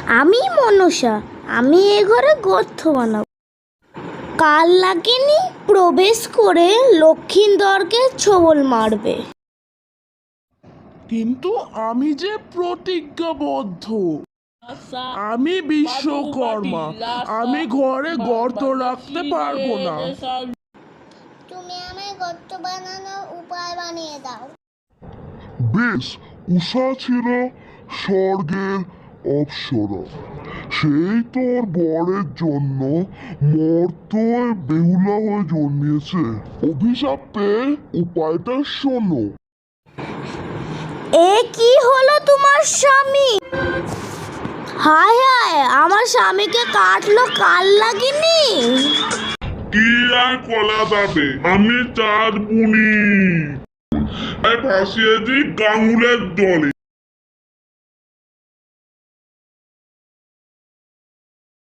আমি মনসা, আমি এ ঘরে গর্ত বানাবো। কাল লাগেনি প্রবেশ করে লক্ষিন্দরকে ছোবল মারবে। কিন্তু আমি যে প্রতিজ্ঞাবদ্ধ, আমি বিশ্বকর্মা, আমি ঘরে গর্ত রাখতে পারবো না। তুমি আমায় গর্ত বানানোর উপায় বানিয়ে দাও। বেশ, উষা ছিল স্বর্গের অপ্সরা। সেই তোর বরের জন্য মর্তয়ে বেহুলা হয়ে জন্মিয়েছে। অভিশাপ পেয়ে উপায়টা শোনো। এ কি হলো তোমার স্বামী? হায় হায়, আমার স্বামীকে কাটলো কাল লাগেনি। কি আর কলা যাবে, আমি চাঁদ বুনি ভাসিয়ে দিই গাঙ্গুলের জলে।